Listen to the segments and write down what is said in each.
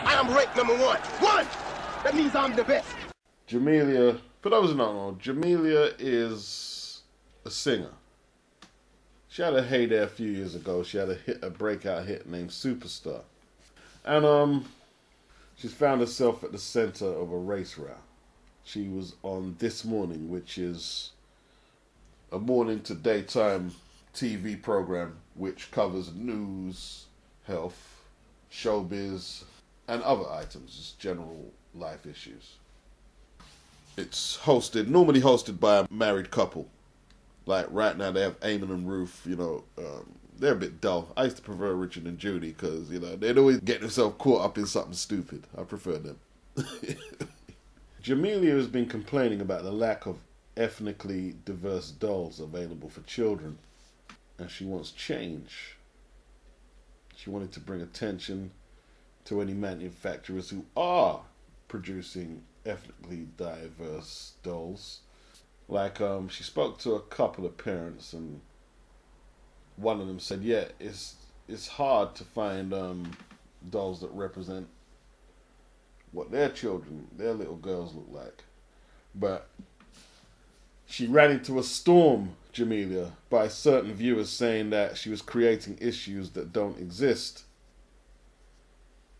I am ranked number one. One! That means I'm the best. Jamelia, for those who don't know, Jamelia is a singer. She had a heyday a few years ago. She had a breakout hit named Superstar. And she's found herself at the center of a race row. She was on This Morning, which is a morning to daytime TV program which covers news, health, showbiz, and other items, just general life issues. It's normally hosted by a married couple. Like right now they have Eamon and Ruth, they're a bit dull. I used to prefer Richard and Judy because, they'd always get themselves caught up in something stupid. I prefer them. Jamelia has been complaining about the lack of ethnically diverse dolls available for children, and she wants change. She wanted to bring attention to any manufacturers who are producing ethnically diverse dolls. Like, she spoke to a couple of parents, and one of them said, yeah, it's hard to find dolls that represent what their little girls look like. But she ran into a storm, Jamelia, by certain viewers saying that she was creating issues that don't exist.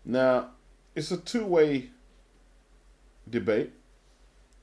Now, it's a two-way debate,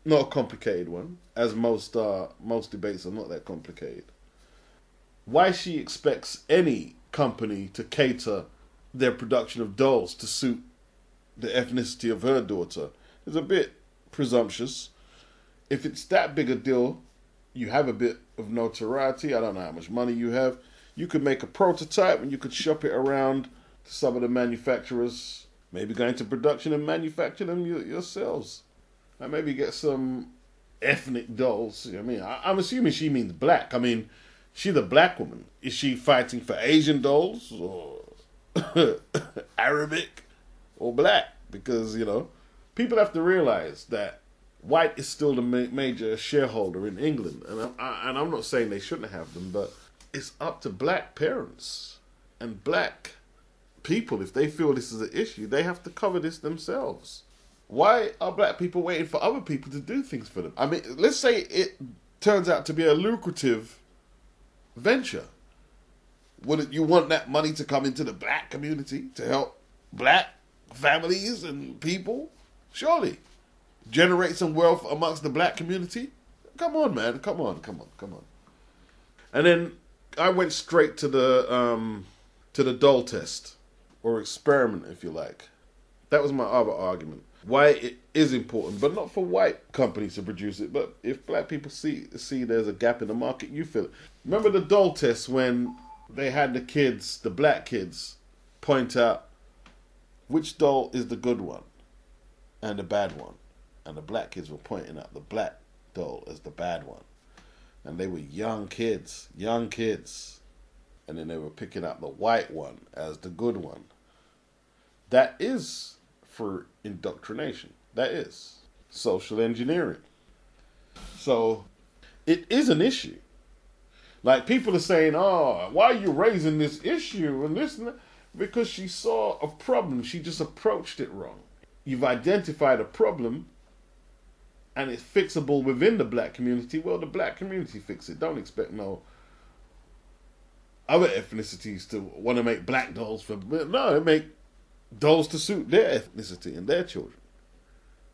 not a complicated one, as most debates are not that complicated. Why she expects any company to cater their production of dolls to suit the ethnicity of her daughter is a bit presumptuous. If it's that big a deal, you have a bit of notoriety, I don't know how much money you have, you could make a prototype and you could shop it around to some of the manufacturers, maybe go into production and manufacture them yourselves. And maybe get some ethnic dolls. I'm assuming she means black. She's a black woman. Is she fighting for Asian dolls or Arabic or black? Because, people have to realize that white is still the major shareholder in England. And I'm not saying they shouldn't have them, but it's up to black parents and black people. If they feel this is an issue, they have to cover this themselves. Why are black people waiting for other people to do things for them? Let's say it turns out to be a lucrative venture. Wouldn't you want that money to come into the black community to help black families and people? Surely. Generate some wealth amongst the black community? Come on, man. Come on. And then I went straight to the doll test, or experiment, if you like. That was my other argument. Why it is important, but not for white companies to produce it, but if black people see there's a gap in the market, you fill it. Remember the doll test when they had the black kids, point out which doll is the good one and the bad one. And the black kids were pointing out the black doll as the bad one. And they were young kids. And then they were picking out the white one as the good one. That is for indoctrination. That is social engineering. So it is an issue. Like, people are saying, oh, why are you raising this issue and this and that? Because she saw a problem. She just approached it wrong. You've identified a problem and it's fixable within the black community. Well, the black community fix it. Don't expect no other ethnicities to want to make black dolls no, they make dolls to suit their ethnicity and their children.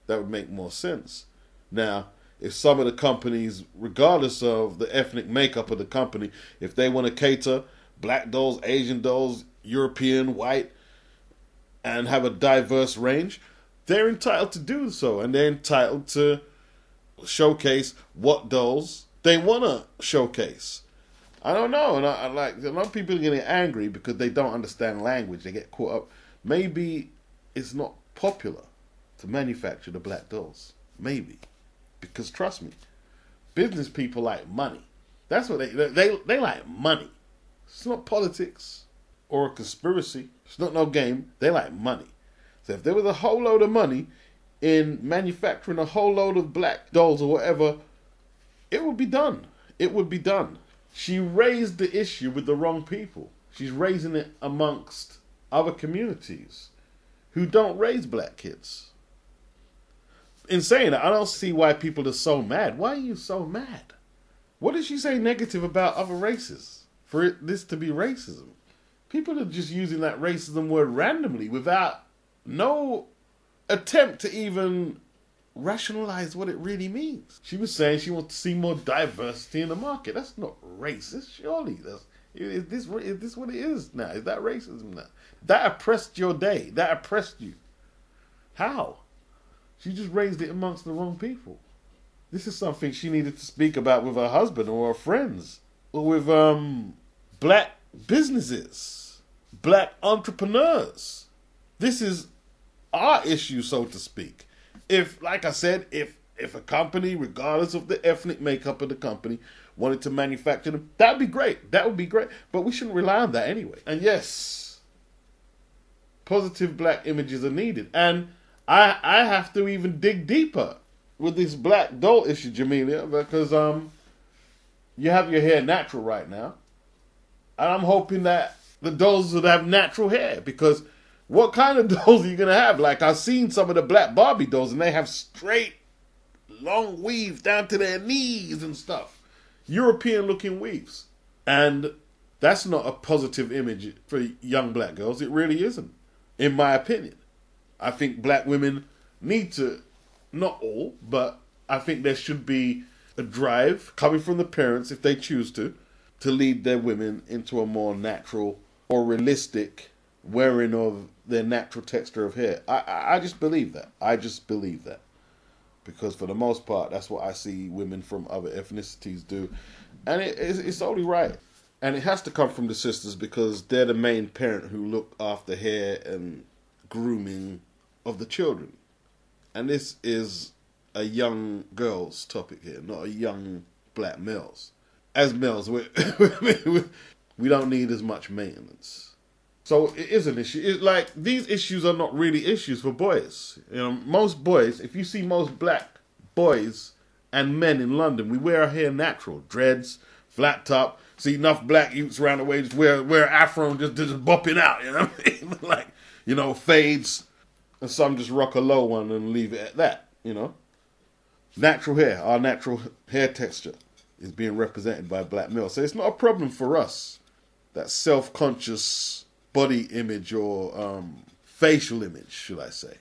That would make more sense. Now, if some of the companies, regardless of the ethnic makeup of the company, if they want to cater black dolls, Asian dolls, European, white, and have a diverse range, they're entitled to do so, and they're entitled to showcase what dolls they want to showcase. I don't know, and I like, a lot of people are getting angry because they don't understand language. They get caught up. Maybe it's not popular to manufacture the black dolls. Maybe. Because trust me, business people like money. That's what they like money. It's not politics or a conspiracy. It's not no game. They like money. So if there was a whole load of money in manufacturing a whole load of black dolls or whatever, it would be done. It would be done. She raised the issue with the wrong people. She's raising it amongst other communities. who don't raise black kids. In saying that, I don't see why people are so mad. Why are you so mad? What did she say negative about other races for this to be racism? People are just using that racism word randomly without no attempt to even rationalize what it really means. She was saying she wants to see more diversity in the market. That's not racist, surely. Is this what it is now? Is that racism now? That oppressed your day. That oppressed you. How? She just raised it amongst the wrong people. This is something she needed to speak about with her husband or her friends. Or with black businesses. Black entrepreneurs. This is our issue, so to speak. If, like I said, if a company, regardless of the ethnic makeup of the company, wanted to manufacture them, that'd be great. That would be great. But we shouldn't rely on that anyway. And yes, positive black images are needed. And I have to even dig deeper with this black doll issue, Jamelia, because you have your hair natural right now. And I'm hoping that the dolls would have natural hair, because what kind of dolls are you going to have? Like, I've seen some of the black Barbie dolls, and they have straight, long weaves down to their knees and stuff. European-looking weaves. And that's not a positive image for young black girls. It really isn't, in my opinion. I think black women need to, not all, but I think there should be a drive coming from the parents, if they choose to lead their women into a more natural or realistic wearing of their natural texture of hair. I just believe that. I just believe that. Because for the most part, that's what I see women from other ethnicities do. And it's only right. And it has to come from the sisters, because they're the main parent who look after hair and grooming of the children. And this is a young girl's topic here, not a young black male's. As males, we don't need as much maintenance. So it is an issue. It's like, these issues are not really issues for boys. You know, most boys, if you see most black boys and men in London, we wear our hair natural. Dreads, flat top. See enough black youths around the way just wear afro and just bopping out, you know what I mean? Like, you know, fades. And some just rock a low one and leave it at that, you know? Natural hair, our natural hair texture is being represented by black males. So it's not a problem for us, that self-conscious body image or facial image, should I say.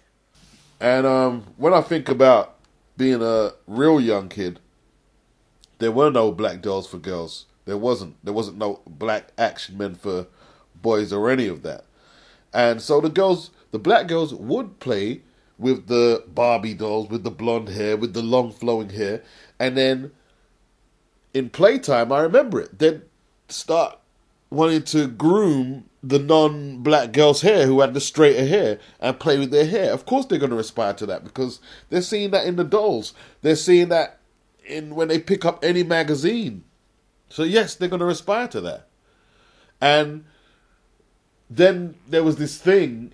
And when I think about being a real young kid, there were no black dolls for girls. There wasn't no black action men for boys or any of that. And so the black girls would play with the Barbie dolls, with the blonde hair, with the long flowing hair. And then in playtime, I remember it, they'd start wanting to groom the non-black girl's hair who had the straighter hair and play with their hair. Of course they're going to aspire to that, because they're seeing that in the dolls. They're seeing that in when they pick up any magazine. So yes, they're going to aspire to that. And then there was this thing,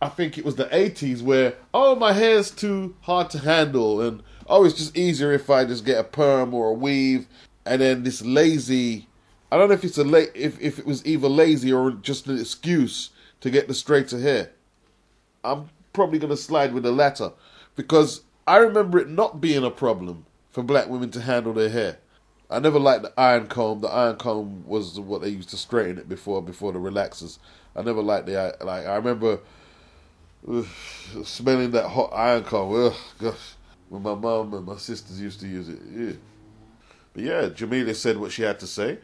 I think it was the 80s, where, oh, my hair's too hard to handle, and oh, it's just easier if I just get a perm or a weave. And then this lazy, I don't know if it's if it was either lazy or just an excuse to get the straighter hair. I'm probably going to slide with the latter, because I remember it not being a problem for black women to handle their hair. I never liked the iron comb. The iron comb was what they used to straighten it before the relaxers. I never liked I remember smelling that hot iron comb. Ugh, gosh, when my mum and my sisters used to use it. Yeah. But yeah, Jamelia said what she had to say.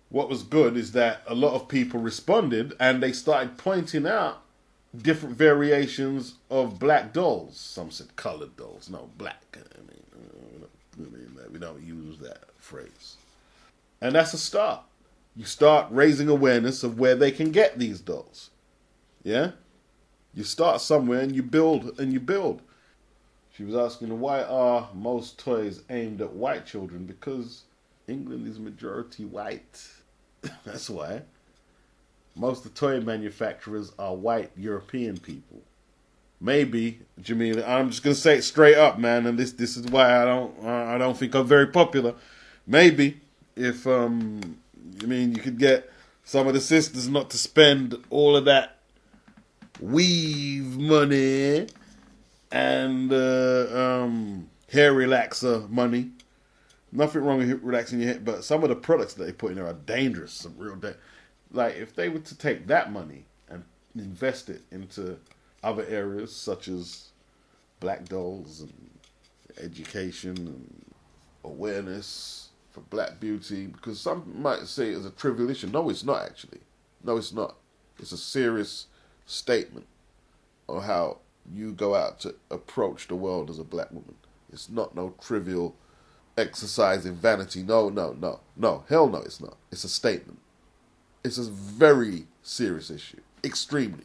What was good is that a lot of people responded, and they started pointing out different variations of black dolls. Some said colored dolls. No, black. We don't use that phrase. And that's a start. You start raising awareness of where they can get these dolls. Yeah? You start somewhere and you build and you build. She was asking, why are most toys aimed at white children? Because England is majority white. That's why. Most of the toy manufacturers are white European people. Maybe, Jamelia, I'm just gonna say it straight up, man, and this is why I don't think I'm very popular. Maybe if you could get some of the sisters not to spend all of that weave money and hair relaxer money. Nothing wrong with relaxing your hair, but some of the products that they put in there are dangerous. Some real like if they were to take that money and invest it into other areas such as black dolls and education and awareness for black beauty, because some might say it's a trivial issue. No, it's not actually. No, it's not. It's a serious statement of how you go out to approach the world as a black woman. It's not no trivial exercise in vanity. No. Hell no, it's not. It's a statement. It's a very serious issue. Extremely.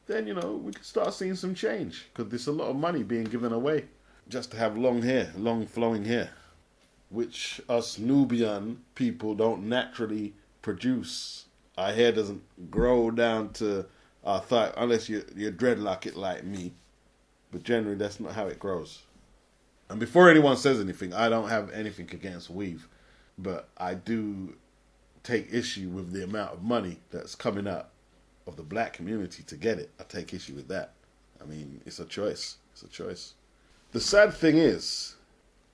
Then, we can start seeing some change, because there's a lot of money being given away just to have long hair, long flowing hair, which us Nubian people don't naturally produce. Our hair doesn't grow down to our thigh, unless you dreadlock it like me. But generally, that's not how it grows. And before anyone says anything, I don't have anything against weave, but I do take issue with the amount of money that's coming out of the black community to get it. I take issue with that. I mean, it's a choice. It's a choice. The sad thing is,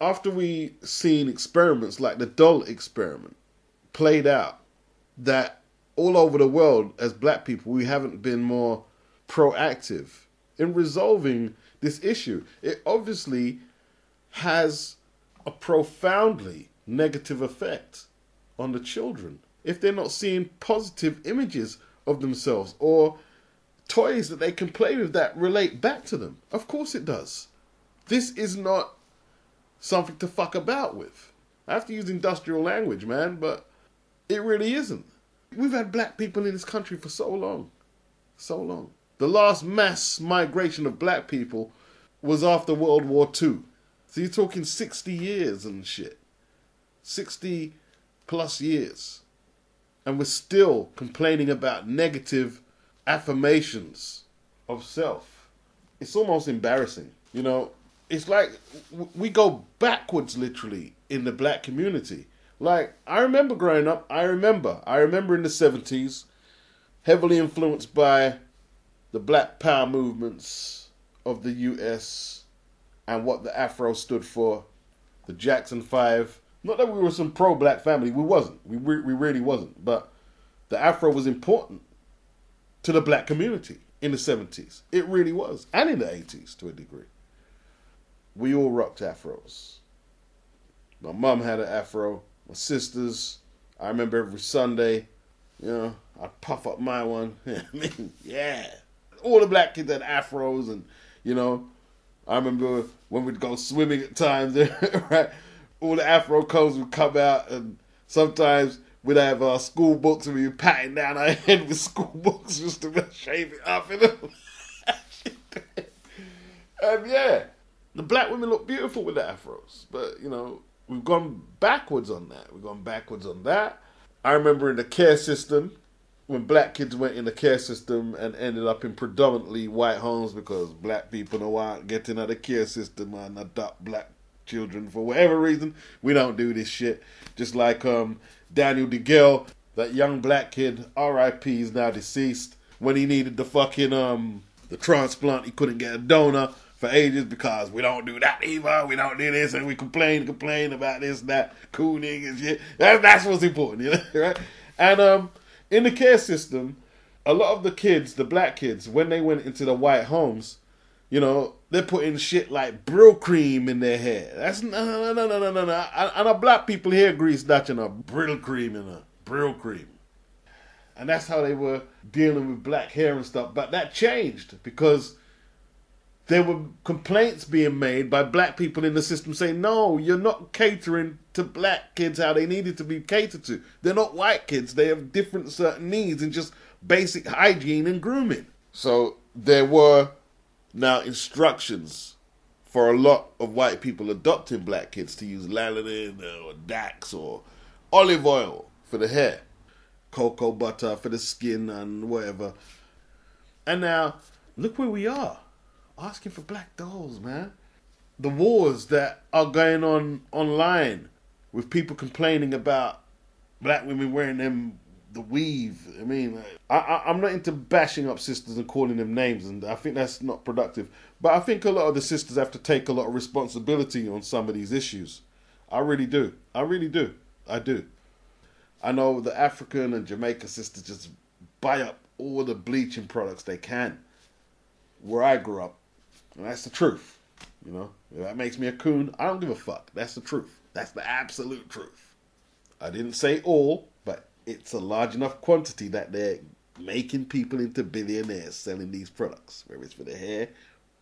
after we seen experiments like the doll experiment played out, that all over the world as black people, we haven't been more proactive in resolving this issue. It obviously has a profoundly negative effect on the children if they're not seeing positive images of themselves or toys that they can play with that relate back to them. Of course it does. This is not something to fuck about with. I have to use industrial language, man, but it really isn't. We've had black people in this country for so long. So long. The last mass migration of black people was after World War II. So you're talking 60 years and shit. 60 plus years. And we're still complaining about negative affirmations of self. It's almost embarrassing. It's like we go backwards literally in the black community. Like, I remember growing up, I remember in the 70s, heavily influenced by the Black Power movements of the US and what the Afro stood for, the Jackson 5. Not that we were some pro-black family, we wasn't. We really wasn't. But the Afro was important to the black community in the 70s. It really was. And in the 80s to a degree. We all rocked Afros. My mom had an Afro. My sisters, I remember every Sunday, I'd puff up my one. Yeah. All the black kids had Afros and, I remember when we'd go swimming at times, right? All the Afro codes would come out and sometimes we'd have our school books and we'd be patting down our head with school books just to shave it up, And yeah, the black women look beautiful with the Afros, but, we've gone backwards on that. I remember in the care system, when black kids went in the care system and ended up in predominantly white homes because black people don't want getting out of the care system and adopt black children for whatever reason. We don't do this shit. Just like Daniel DeGale, that young black kid, R.I.P. is now deceased. When he needed the fucking the transplant, he couldn't get a donor for ages because we don't do that either, we don't do this, and we complain about this and that, cooning and shit. That's what's important, right? And in the care system, a lot of the kids, the black kids, when they went into the white homes, they're putting shit like Brill cream in their hair. That's no. And our black people here grease that a Brill cream and a Brill cream. And that's how they were dealing with black hair and stuff. But that changed because there were complaints being made by black people in the system saying, no, you're not catering to black kids how they needed to be catered to. They're not white kids. They have different certain needs and just basic hygiene and grooming. So there were now instructions for a lot of white people adopting black kids to use lanolin or Dax or olive oil for the hair, cocoa butter for the skin and whatever. And now, look where we are. Asking for black dolls, man. The wars that are going on online with people complaining about black women wearing them the weave. I mean, I'm not into bashing up sisters and calling them names, and I think that's not productive. But I think a lot of the sisters have to take a lot of responsibility on some of these issues. I really do. I really do. I do. I know the African and Jamaica sisters just buy up all the bleaching products they can. Where I grew up, and that's the truth. You know, if that makes me a coon, I don't give a fuck. That's the truth. That's the absolute truth. I didn't say all, but it's a large enough quantity that they're making people into billionaires selling these products, whether it's for the hair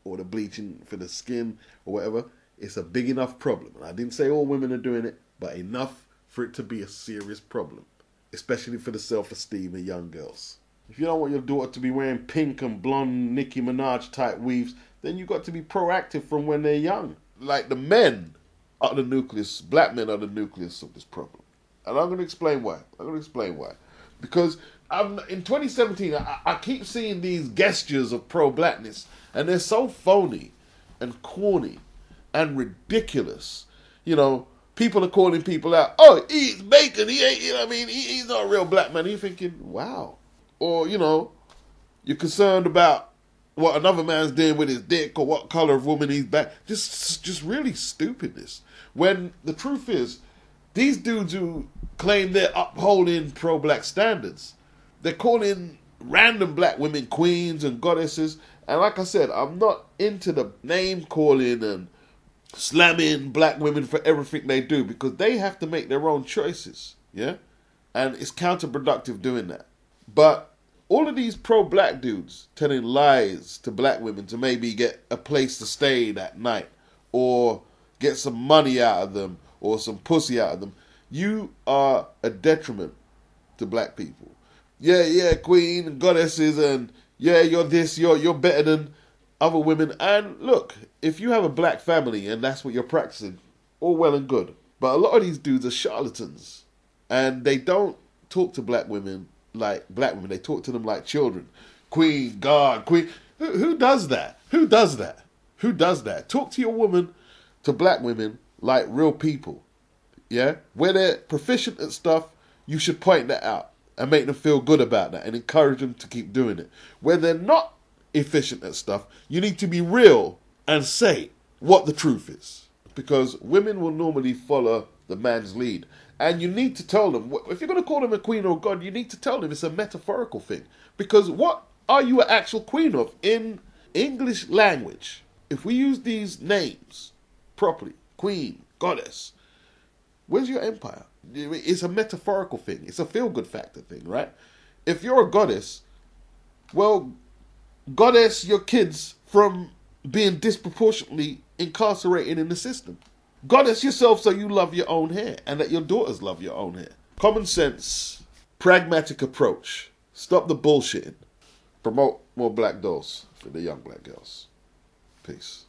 or the bleaching for the skin or whatever. It's a big enough problem. And I didn't say all women are doing it, but enough for it to be a serious problem, especially for the self-esteem of young girls. If you don't want your daughter to be wearing pink and blonde Nicki Minaj type weaves, then you've got to be proactive from when they're young. Like, the men are the nucleus, black men are the nucleus of this problem. And I'm going to explain why. Because in 2017, I keep seeing these gestures of pro-blackness, and they're so phony and corny and ridiculous. You know, people are calling people out, oh, he eats bacon, he ain't, you know what I mean, he's not a real black man. You're thinking, wow. Or, you know, you're concerned about what another man's doing with his dick or what color of woman he's back. Just really stupidness. When the truth is, these dudes who claim they're upholding pro-black standards, they're calling random black women queens and goddesses. And like I said, I'm not into the name calling and slamming black women for everything they do, because they have to make their own choices, yeah? And it's counterproductive doing that. But all of these pro-black dudes telling lies to black women to maybe get a place to stay that night or get some money out of them or some pussy out of them, you are a detriment to black people. Yeah, queen and goddesses, and yeah, you're this, you're better than other women. And look, if you have a black family and that's what you're practicing, all well and good. But a lot of these dudes are charlatans, and they don't talk to black women like black women. They talk to them like children. Queen, God, queen. Who does that? Who does that? Who does that? Talk to your woman, to black women, like real people. Yeah? Where they're proficient at stuff, you should point that out and make them feel good about that and encourage them to keep doing it. Where they're not efficient at stuff, you need to be real and say what the truth is. Because women will normally follow the man's lead. And you need to tell them, if you're going to call them a queen or god, you need to tell them it's a metaphorical thing. Because what are you an actual queen of in English language? If we use these names properly, queen, goddess, where's your empire? It's a metaphorical thing. It's a feel-good factor thing, right? If you're a goddess, well, goddess your kids from being disproportionately incarcerated in the system. Goddess yourself so you love your own hair and that your daughters love your own hair. Common sense, pragmatic approach. Stop the bullshitting. Promote more black dolls for the young black girls. Peace.